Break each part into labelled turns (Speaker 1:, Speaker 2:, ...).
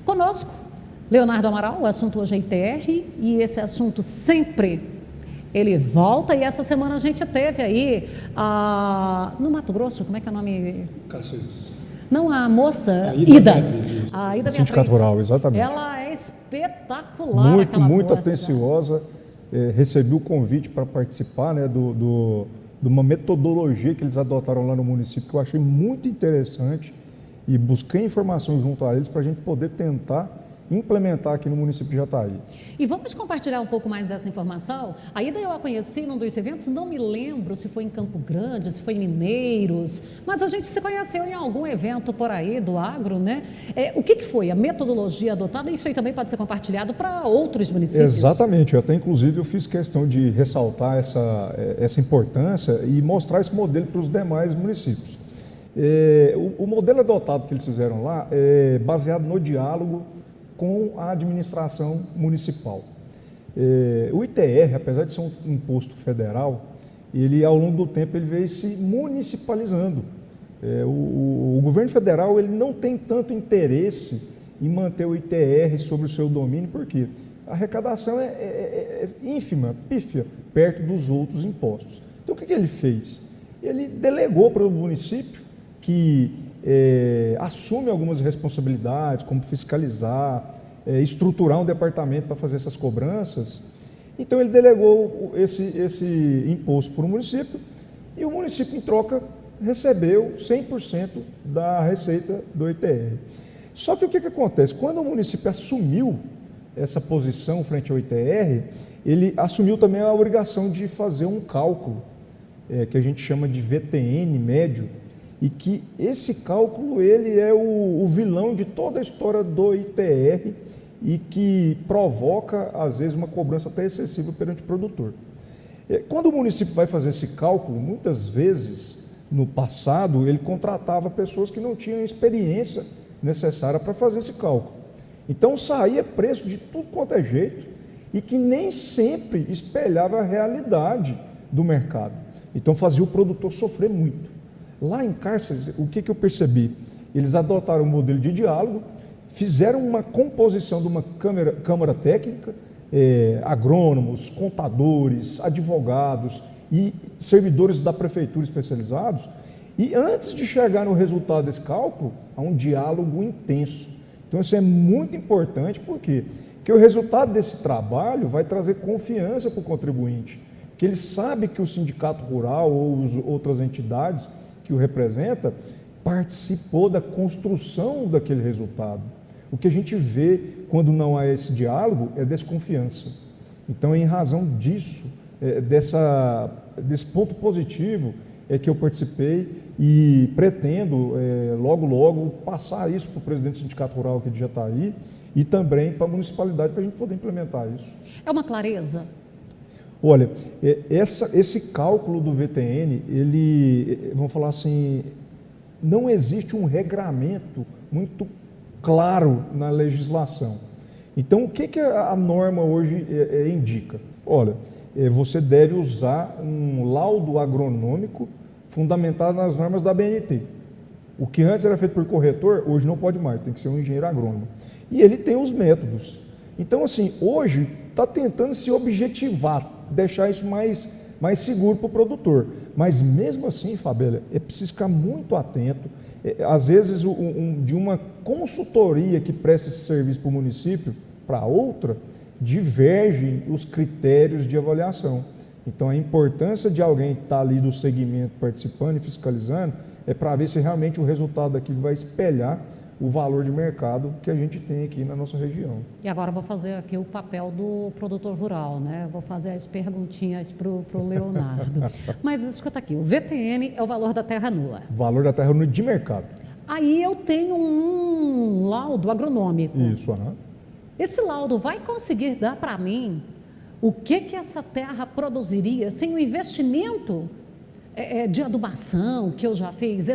Speaker 1: Conosco, Leonardo Amaral, o assunto hoje é ITR e esse assunto sempre ele volta, e essa semana a gente teve aí no Mato Grosso, como é que é o nome?
Speaker 2: Cáceres.
Speaker 1: Não, a moça,
Speaker 2: A Ida Beatriz,
Speaker 1: a Ida Beatriz.
Speaker 2: Sindicato Rural, exatamente.
Speaker 1: Ela é espetacular,
Speaker 2: Muito
Speaker 1: moça.
Speaker 2: atenciosa. Recebi o convite para participar, né, de uma metodologia que eles adotaram lá no município, que eu achei muito interessante, e busquei informação junto a eles para a gente poder tentar implementar aqui no município de Jataí.
Speaker 1: E vamos compartilhar um pouco mais dessa informação? A Ida eu a conheci num dos eventos, não me lembro se foi em Campo Grande, se foi em Mineiros, mas a gente se conheceu em algum evento por aí do agro, né? O que foi a metodologia adotada? Isso aí também pode ser compartilhado para outros municípios?
Speaker 2: Exatamente, inclusive eu fiz questão de ressaltar essa importância e mostrar esse modelo para os demais municípios. O modelo adotado que eles fizeram lá é baseado no diálogo com a administração municipal. O ITR, apesar de ser um imposto federal, ele ao longo do tempo ele veio se municipalizando. O governo federal ele não tem tanto interesse em manter o ITR sobre o seu domínio, porque a arrecadação é ínfima, pífia, perto dos outros impostos. Então o que ele fez? Ele delegou para o município que assume algumas responsabilidades, como fiscalizar, estruturar um departamento para fazer essas cobranças. Então ele delegou esse imposto para o município, e o município, em troca, recebeu 100% da receita do ITR. Só que o que acontece? Quando o município assumiu essa posição frente ao ITR, ele assumiu também a obrigação de fazer um cálculo, que a gente chama de VTN médio, e que esse cálculo ele é o vilão de toda a história do ITR e que provoca, às vezes, uma cobrança até excessiva perante o produtor. Quando o município vai fazer esse cálculo, muitas vezes, no passado, ele contratava pessoas que não tinham experiência necessária para fazer esse cálculo. Então, saía preço de tudo quanto é jeito e que nem sempre espelhava a realidade do mercado. Então, fazia o produtor sofrer muito. Lá em Cárceres, o que eu percebi? Eles adotaram um modelo de diálogo, fizeram uma composição de uma câmara técnica, agrônomos, contadores, advogados e servidores da prefeitura especializados, e antes de chegar no resultado desse cálculo, há um diálogo intenso. Então isso é muito importante, porque o resultado desse trabalho vai trazer confiança para o contribuinte, que ele sabe que o sindicato rural ou outras entidades que o representa participou da construção daquele resultado. O que a gente vê quando não há esse diálogo é desconfiança. Então, em razão disso, desse ponto positivo, é que eu participei e pretendo, logo, passar isso para o presidente do Sindicato Rural aqui de Jataí e também para a municipalidade, para a gente poder implementar isso.
Speaker 1: É uma clareza?
Speaker 2: Olha, esse cálculo do VTN, vamos falar assim, não existe um regramento muito claro na legislação. Então, o que a norma hoje indica? Olha, você deve usar um laudo agronômico fundamentado nas normas da ABNT. O que antes era feito por corretor, hoje não pode mais, tem que ser um engenheiro agrônomo. E ele tem os métodos. Então, assim, hoje está tentando se objetivar, deixar isso mais seguro para o produtor. Mas mesmo assim, Fabélia, é preciso ficar muito atento. Às vezes, de uma consultoria que presta esse serviço para o município para outra, divergem os critérios de avaliação. Então, a importância de alguém estar ali do segmento participando e fiscalizando é para ver se realmente o resultado daquilo vai espelhar o valor de mercado que a gente tem aqui na nossa região.
Speaker 1: E agora eu vou fazer aqui o papel do produtor rural, né? Vou fazer as perguntinhas para o Leonardo. Mas escuta aqui, o VTN é o valor da terra nua.
Speaker 2: Valor da terra nua de mercado.
Speaker 1: Aí eu tenho um laudo agronômico.
Speaker 2: Isso,
Speaker 1: Esse laudo vai conseguir dar para mim o que essa terra produziria sem o investimento de adubação que eu já fiz?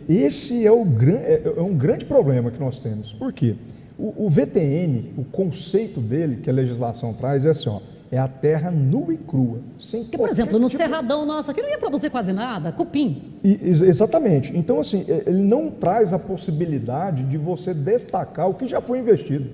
Speaker 2: Esse é um grande problema que nós temos. Por quê? O VTN, o conceito dele, que a legislação traz, é assim, é a terra nua e crua.
Speaker 1: Porque, por exemplo, no Cerradão nosso aqui não ia produzir quase nada, cupim.
Speaker 2: Exatamente. Então, assim, ele não traz a possibilidade de você destacar o que já foi investido.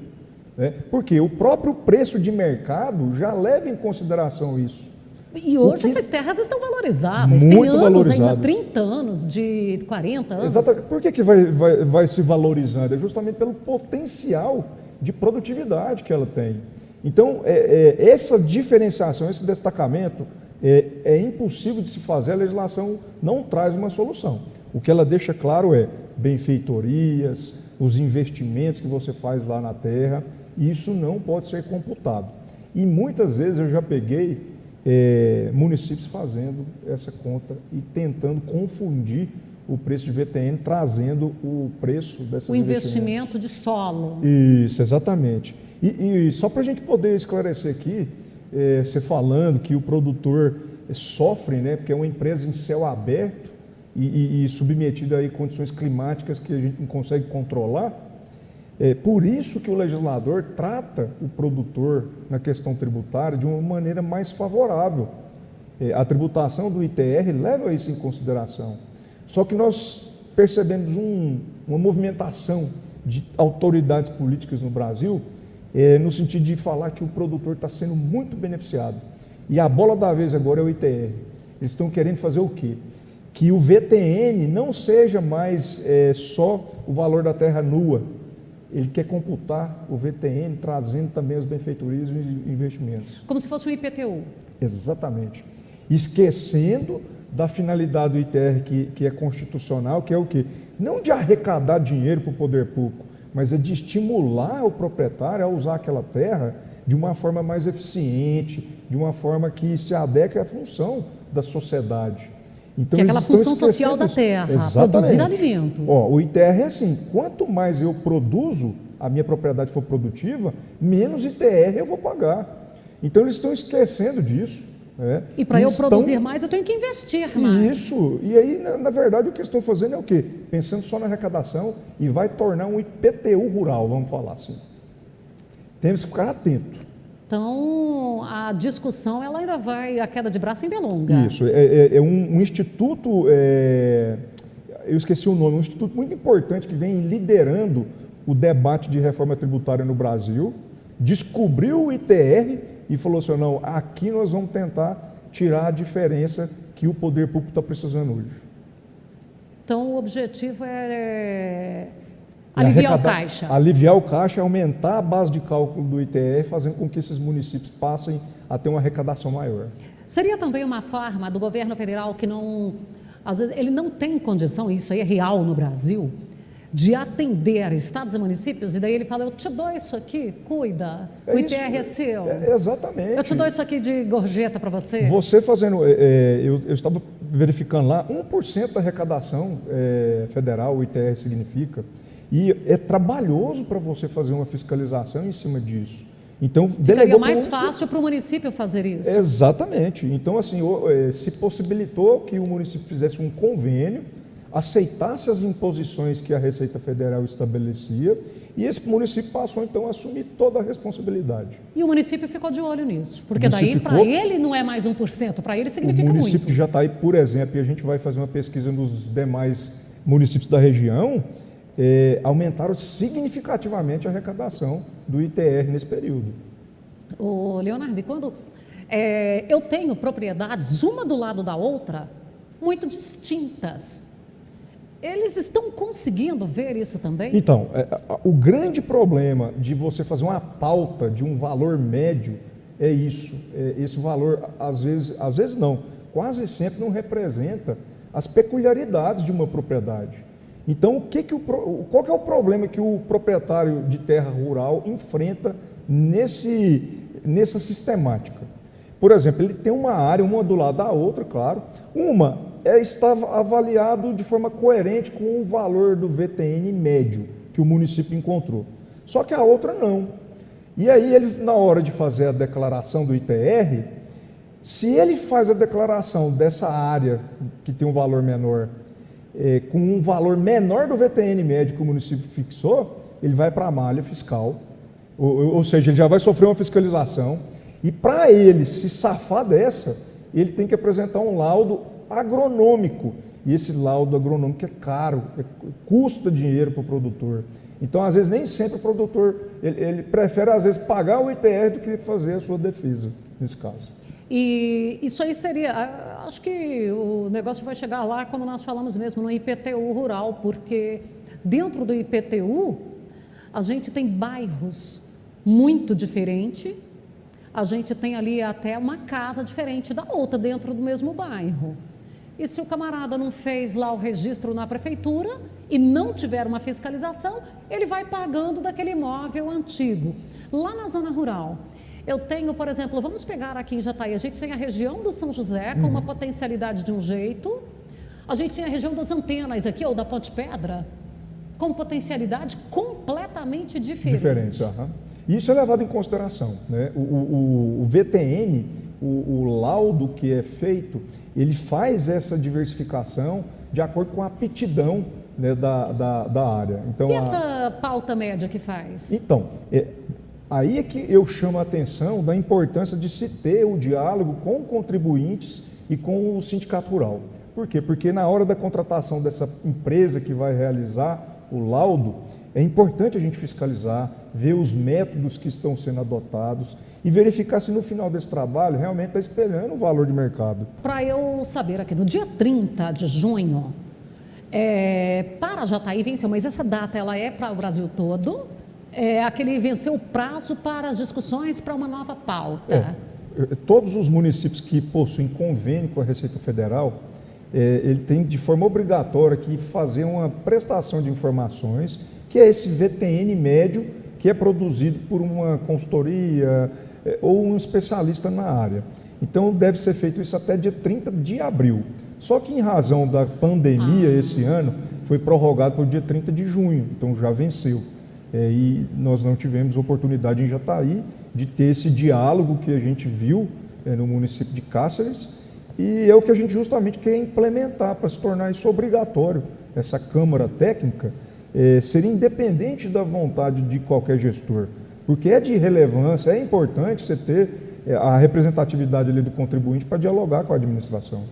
Speaker 2: Né? Porque o próprio preço de mercado já leva em consideração isso.
Speaker 1: E hoje essas terras estão valorizadas.
Speaker 2: Muito
Speaker 1: tem anos
Speaker 2: valorizadas.
Speaker 1: ainda, 30 anos, de 40 anos.
Speaker 2: Exatamente. Por que vai se valorizando? É justamente pelo potencial de produtividade que ela tem. Então, essa diferenciação, esse destacamento, é impossível de se fazer, a legislação não traz uma solução. O que ela deixa claro é benfeitorias, os investimentos que você faz lá na terra, isso não pode ser computado. E muitas vezes eu já peguei municípios fazendo essa conta e tentando confundir o preço de VTN, trazendo o preço desses
Speaker 1: o investimento de solo.
Speaker 2: Isso, exatamente. E só para a gente poder esclarecer aqui, você falando que o produtor sofre, né, porque é uma empresa em céu aberto e submetida a condições climáticas que a gente não consegue controlar. Por isso que o legislador trata o produtor na questão tributária de uma maneira mais favorável. A tributação do ITR leva isso em consideração. Só que nós percebemos uma movimentação de autoridades políticas no Brasil no sentido de falar que o produtor está sendo muito beneficiado. E a bola da vez agora é o ITR. Eles estão querendo fazer o quê? Que o VTN não seja mais só o valor da terra nua. Ele quer computar o VTN, trazendo também as benfeitorias e os investimentos.
Speaker 1: Como se fosse um IPTU.
Speaker 2: Exatamente. Esquecendo da finalidade do ITR, que é constitucional, que é o quê? Não de arrecadar dinheiro para o poder público, mas é de estimular o proprietário a usar aquela terra de uma forma mais eficiente, de uma forma que se adeque à função da sociedade. Então,
Speaker 1: que é aquela função social da terra, produzir alimento.
Speaker 2: O ITR é assim, quanto mais eu produzo, a minha propriedade for produtiva, menos ITR eu vou pagar. Então eles estão esquecendo disso.
Speaker 1: E para eu produzir mais, eu tenho que investir mais.
Speaker 2: Isso, e aí na verdade o que eles estão fazendo é o quê? Pensando só na arrecadação e vai tornar um IPTU rural, vamos falar assim. Temos que ficar atento.
Speaker 1: Então, a discussão ela ainda vai, a queda de braço ainda é longa.
Speaker 2: Isso, um instituto, eu esqueci o nome, um instituto muito importante que vem liderando o debate de reforma tributária no Brasil, descobriu o ITR e falou assim, não, aqui nós vamos tentar tirar a diferença que o poder público está precisando hoje.
Speaker 1: Então, o objetivo é aliviar o caixa.
Speaker 2: Aliviar o caixa, aumentar a base de cálculo do ITR, fazendo com que esses municípios passem a ter uma arrecadação maior.
Speaker 1: Seria também uma forma do governo federal que não, às vezes, ele não tem condição, isso aí é real no Brasil, de atender estados e municípios, e daí ele fala, eu te dou isso aqui, cuida, o ITR é seu.
Speaker 2: Exatamente.
Speaker 1: Eu te dou isso aqui de gorjeta para você.
Speaker 2: Você fazendo, eu estava verificando lá, 1% da arrecadação federal, o ITR significa, e é trabalhoso para você fazer uma fiscalização em cima disso. Então,
Speaker 1: ficaria mais fácil para o município fazer isso.
Speaker 2: Exatamente. Então, assim, se possibilitou que o município fizesse um convênio, aceitasse as imposições que a Receita Federal estabelecia, e esse município passou, então, a assumir toda a responsabilidade.
Speaker 1: E o município ficou de olho nisso, porque daí, para ele, não é mais 1%, para ele significa muito. O município
Speaker 2: já está aí, por exemplo, e a gente vai fazer uma pesquisa nos demais municípios da região, aumentaram significativamente a arrecadação do ITR nesse período.
Speaker 1: Ô, Leonardo, e quando eu tenho propriedades, uma do lado da outra, muito distintas, eles estão conseguindo ver isso também?
Speaker 2: Então, o grande problema de você fazer uma pauta de um valor médio é isso. Esse valor, às vezes não, quase sempre não representa as peculiaridades de uma propriedade. Então, qual que é o problema que o proprietário de terra rural enfrenta nessa sistemática? Por exemplo, ele tem uma área, uma do lado da outra, claro. Uma está avaliado de forma coerente com o valor do VTN médio que o município encontrou. Só que a outra não. E aí, ele, na hora de fazer a declaração do ITR, se ele faz a declaração dessa área que tem um valor menor, com um valor menor do VTN médio que o município fixou, ele vai para a malha fiscal, ou seja, ele já vai sofrer uma fiscalização, E para ele se safar dessa, ele tem que apresentar um laudo agronômico. E esse laudo agronômico é caro, custa dinheiro para o produtor. Então, às vezes, nem sempre o produtor, ele prefere, às vezes, pagar o ITR do que fazer a sua defesa, nesse caso.
Speaker 1: E isso aí seria, acho que o negócio vai chegar lá quando nós falamos mesmo no IPTU rural, porque dentro do IPTU, a gente tem bairros muito diferentes, a gente tem ali até uma casa diferente da outra dentro do mesmo bairro. E se o camarada não fez lá o registro na prefeitura e não tiver uma fiscalização, ele vai pagando daquele imóvel antigo. Lá na zona rural, eu tenho, por exemplo, vamos pegar aqui em Jataí, a gente tem a região do São José com uma potencialidade de um jeito, a gente tem a região das Antenas aqui, ou da Ponte Pedra, com potencialidade completamente diferente.
Speaker 2: Diferente, aham. Isso é levado em consideração, né? O VTN, o laudo que é feito, ele faz essa diversificação de acordo com a aptidão, né, da área. Então,
Speaker 1: e essa pauta média que faz?
Speaker 2: Então, aí é que eu chamo a atenção da importância de se ter o diálogo com contribuintes e com o sindicato rural. Por quê? Porque na hora da contratação dessa empresa que vai realizar o laudo, é importante a gente fiscalizar, ver os métodos que estão sendo adotados e verificar se no final desse trabalho realmente está espelhando o valor de mercado.
Speaker 1: Para eu saber aqui, no dia 30 de junho, para Jataí venceu, mas essa data ela é para o Brasil todo, aquele venceu o prazo para as discussões para uma nova pauta.
Speaker 2: Todos os municípios que possuem convênio com a Receita Federal, ele tem de forma obrigatória que fazer uma prestação de informações, que é esse VTN médio, que é produzido por uma consultoria ou um especialista na área. Então, deve ser feito isso até dia 30 de abril. Só que, em razão da pandemia, esse ano, foi prorrogado para o dia 30 de junho, então já venceu. E nós não tivemos oportunidade em Jataí de ter esse diálogo que a gente viu no município de Cáceres, e é o que a gente justamente quer implementar para se tornar isso obrigatório. Essa Câmara Técnica seria independente da vontade de qualquer gestor, porque é de relevância, é importante você ter a representatividade ali do contribuinte para dialogar com a administração.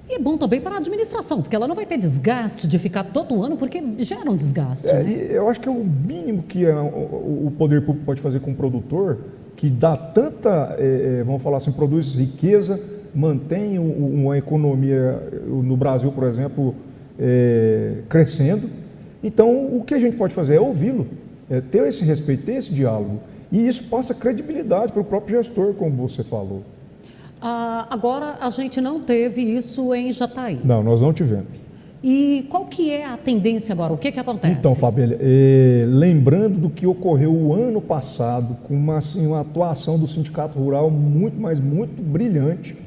Speaker 1: E é bom também para a administração, porque ela não vai ter desgaste de ficar todo ano, porque gera um desgaste.
Speaker 2: E eu acho que é o mínimo que o poder público pode fazer com o produtor, que dá tanta, vamos falar assim, produz riqueza, mantém uma economia no Brasil, por exemplo, crescendo. Então, o que a gente pode fazer é ouvi-lo, ter esse respeito, ter esse diálogo. E isso passa credibilidade para o próprio gestor, como você falou.
Speaker 1: Agora, a gente não teve isso em Jataí.
Speaker 2: Não, nós não tivemos.
Speaker 1: E qual que é a tendência agora? O que acontece?
Speaker 2: Então, Fabíola, lembrando do que ocorreu o ano passado, com uma atuação do Sindicato Rural muito, mas muito brilhante,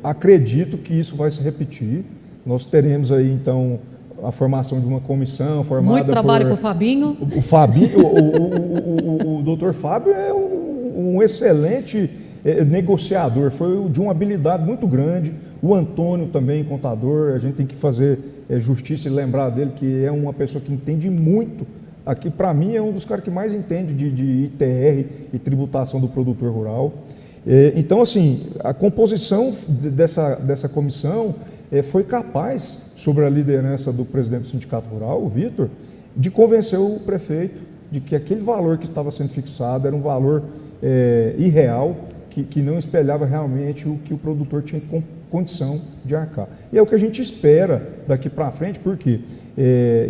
Speaker 2: acredito que isso vai se repetir. Nós teremos aí, então, a formação de uma comissão formada
Speaker 1: muito trabalho para o Fabinho.
Speaker 2: O Fabinho, o doutor Fábio é um excelente negociador, foi de uma habilidade muito grande. O Antônio também, contador, a gente tem que fazer justiça e lembrar dele que é uma pessoa que entende muito. Aqui, para mim, é um dos caras que mais entende de ITR e tributação do produtor rural. Então, assim, a composição dessa comissão foi capaz, sobre a liderança do presidente do Sindicato Rural, o Vitor, de convencer o prefeito de que aquele valor que estava sendo fixado era um valor irreal, que não espelhava realmente o que o produtor tinha condição de arcar. E é o que a gente espera daqui para frente, porque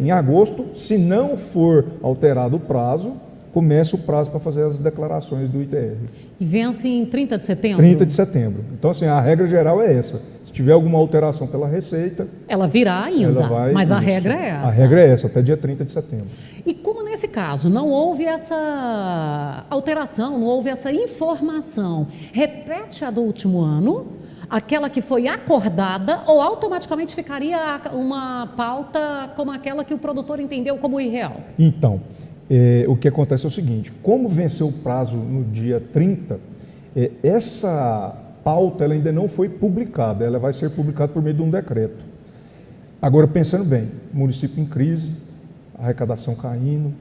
Speaker 2: em agosto, se não for alterado o prazo, começa o prazo para fazer as declarações do ITR.
Speaker 1: E vence em 30 de setembro?
Speaker 2: 30 de setembro. Então, assim, a regra geral é essa. Se tiver alguma alteração pela Receita...
Speaker 1: Ela virá ainda, mas a regra é essa.
Speaker 2: A regra é essa, até dia 30 de setembro.
Speaker 1: E como nesse caso não houve essa alteração, não houve essa informação, repete a do último ano, aquela que foi acordada, ou automaticamente ficaria uma pauta como aquela que o produtor entendeu como irreal?
Speaker 2: Então... o que acontece é o seguinte, como venceu o prazo no dia 30, essa pauta ela ainda não foi publicada, ela vai ser publicada por meio de um decreto. Agora, pensando bem, município em crise, arrecadação caindo,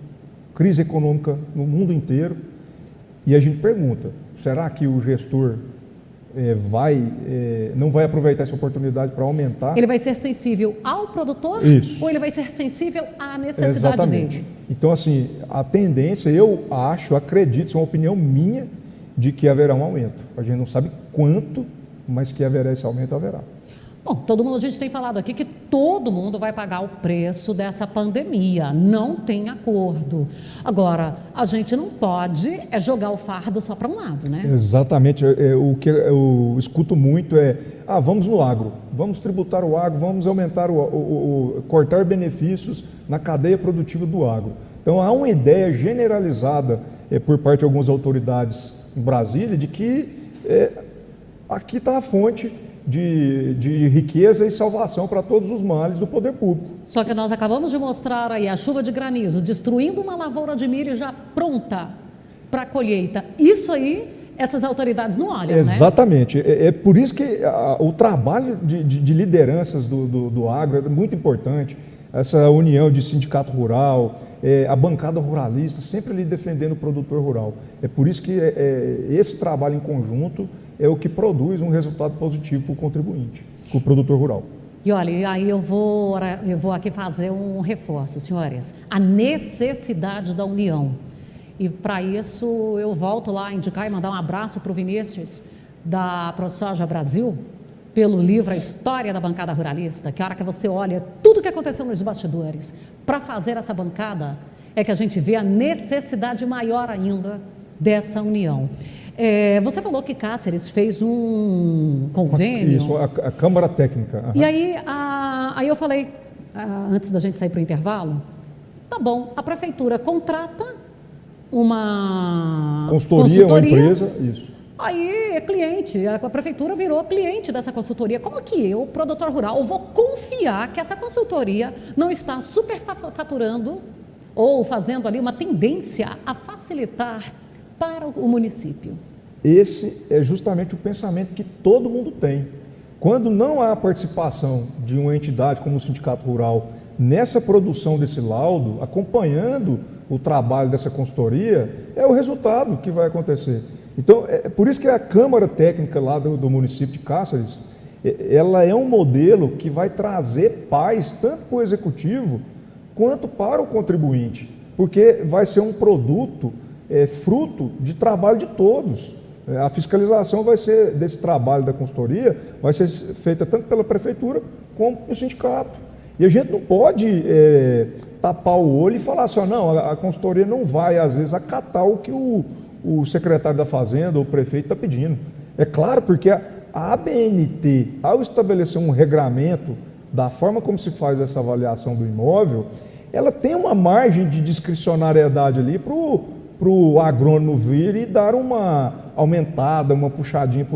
Speaker 2: crise econômica no mundo inteiro, E a gente pergunta, será que o gestor não vai aproveitar essa oportunidade para aumentar?
Speaker 1: Ele vai ser sensível ao produtor?
Speaker 2: Isso.
Speaker 1: Ou ele vai ser sensível à necessidade
Speaker 2: Exatamente.
Speaker 1: dele?
Speaker 2: Então, assim, a tendência, eu acredito, isso é uma opinião minha, de que haverá um aumento. A gente não sabe quanto, mas que haverá esse aumento, haverá.
Speaker 1: Bom, a gente tem falado aqui que todo mundo vai pagar o preço dessa pandemia, não tem acordo. Agora, a gente não pode jogar o fardo só para um lado, né?
Speaker 2: Exatamente, o que eu escuto muito vamos no agro, vamos tributar o agro, vamos aumentar, cortar benefícios na cadeia produtiva do agro. Então, há uma ideia generalizada por parte de algumas autoridades em Brasília de que aqui está a fonte de riqueza e salvação para todos os males do poder público.
Speaker 1: Só que nós acabamos de mostrar aí a chuva de granizo destruindo uma lavoura de milho já pronta para a colheita. Isso aí, essas autoridades não olham,
Speaker 2: Exatamente. Né? É por isso que o trabalho de lideranças do agro é muito importante. Essa união de sindicato rural, a bancada ruralista, sempre ali defendendo o produtor rural. É por isso que esse trabalho em conjunto é o que produz um resultado positivo para o contribuinte, para o produtor rural.
Speaker 1: E olha, aí eu vou aqui fazer um reforço, senhores. A necessidade da união. E para isso eu volto lá a indicar e mandar um abraço para o Vinícius da ProSoja Brasil, pelo livro A História da Bancada Ruralista, que a hora que você olha tudo o que aconteceu nos bastidores para fazer essa bancada, é que a gente vê a necessidade maior ainda dessa união. Você falou que Cáceres fez um convênio.
Speaker 2: Isso, a Câmara Técnica.
Speaker 1: E aí eu falei, antes da gente sair para o intervalo, tá bom, a prefeitura contrata uma
Speaker 2: consultoria, uma empresa, isso.
Speaker 1: Aí é cliente, a prefeitura virou cliente dessa consultoria. Como que eu, produtor rural, vou confiar que essa consultoria não está superfaturando ou fazendo ali uma tendência a facilitar para o município?
Speaker 2: Esse é justamente o pensamento que todo mundo tem. Quando não há participação de uma entidade como o Sindicato Rural nessa produção desse laudo, acompanhando o trabalho dessa consultoria, é o resultado que vai acontecer. Então, é por isso que a Câmara Técnica lá do município de Cáceres, ela é um modelo que vai trazer paz tanto para o executivo quanto para o contribuinte, porque vai ser um produto fruto de trabalho de todos. A fiscalização vai ser desse trabalho da consultoria, vai ser feita tanto pela prefeitura como pelo sindicato. E a gente não pode tapar o olho e falar assim, não, a consultoria não vai, às vezes, acatar o que o secretário da Fazenda ou o prefeito está pedindo. É claro, porque a ABNT, ao estabelecer um regramento da forma como se faz essa avaliação do imóvel, ela tem uma margem de discricionariedade ali para o agrônomo vir e dar uma aumentada, uma puxadinha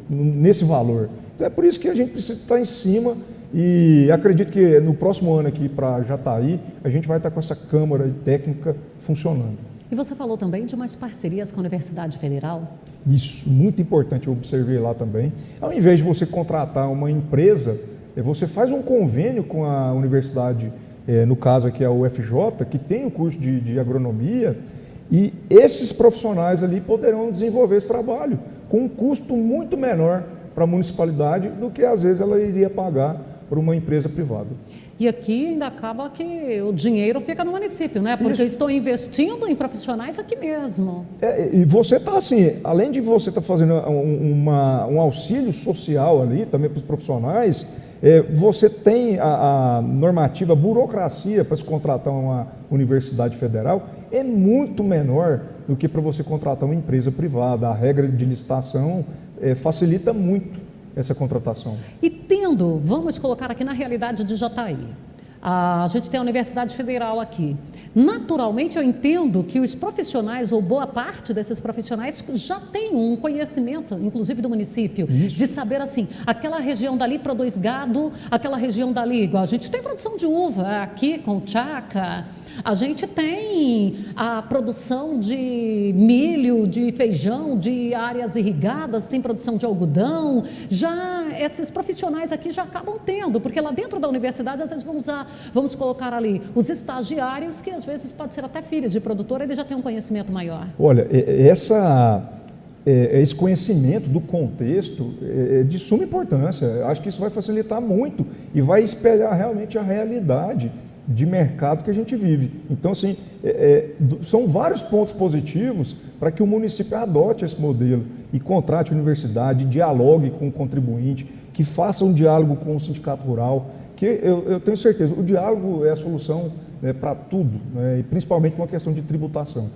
Speaker 2: nesse valor. Então é por isso que a gente precisa estar em cima e acredito que no próximo ano aqui para Jataí, a gente vai estar com essa Câmara Técnica funcionando.
Speaker 1: E você falou também de umas parcerias com a Universidade Federal?
Speaker 2: Isso, muito importante, eu observei lá também. Ao invés de você contratar uma empresa, você faz um convênio com a universidade, no caso aqui a UFJ, que tem o curso de agronomia, e esses profissionais ali poderão desenvolver esse trabalho com um custo muito menor para a municipalidade do que às vezes ela iria pagar para uma empresa privada.
Speaker 1: E aqui ainda acaba que o dinheiro fica no município, né? Porque eu estou investindo em profissionais aqui mesmo.
Speaker 2: E você está assim, além de você estar fazendo um auxílio social ali, também para os profissionais, você tem a normativa, a burocracia para se contratar uma universidade federal é muito menor do que para você contratar uma empresa privada. A regra de licitação facilita muito essa contratação.
Speaker 1: E vamos colocar aqui na realidade de Jataí, a gente tem a Universidade Federal aqui. Naturalmente, eu entendo que os profissionais, ou boa parte desses profissionais, já tem um conhecimento, inclusive do município,
Speaker 2: Isso.
Speaker 1: de saber assim, aquela região dali produz gado, aquela região dali, igual a gente tem produção de uva aqui com Chaca, a gente tem tem a produção de milho, de feijão, de áreas irrigadas, tem produção de algodão. Já esses profissionais aqui já acabam tendo, porque lá dentro da universidade, às vezes vamos colocar ali os estagiários, que às vezes pode ser até filho de produtor, ele já tem um conhecimento maior.
Speaker 2: Olha, esse conhecimento do contexto é de suma importância. Acho que isso vai facilitar muito e vai espelhar realmente a realidade de mercado que a gente vive. Então, assim, são vários pontos positivos para que o município adote esse modelo e contrate a universidade, dialogue com o contribuinte, que faça um diálogo com o sindicato rural, que eu tenho certeza, o diálogo é a solução, né, para tudo, né, e principalmente uma questão de tributação.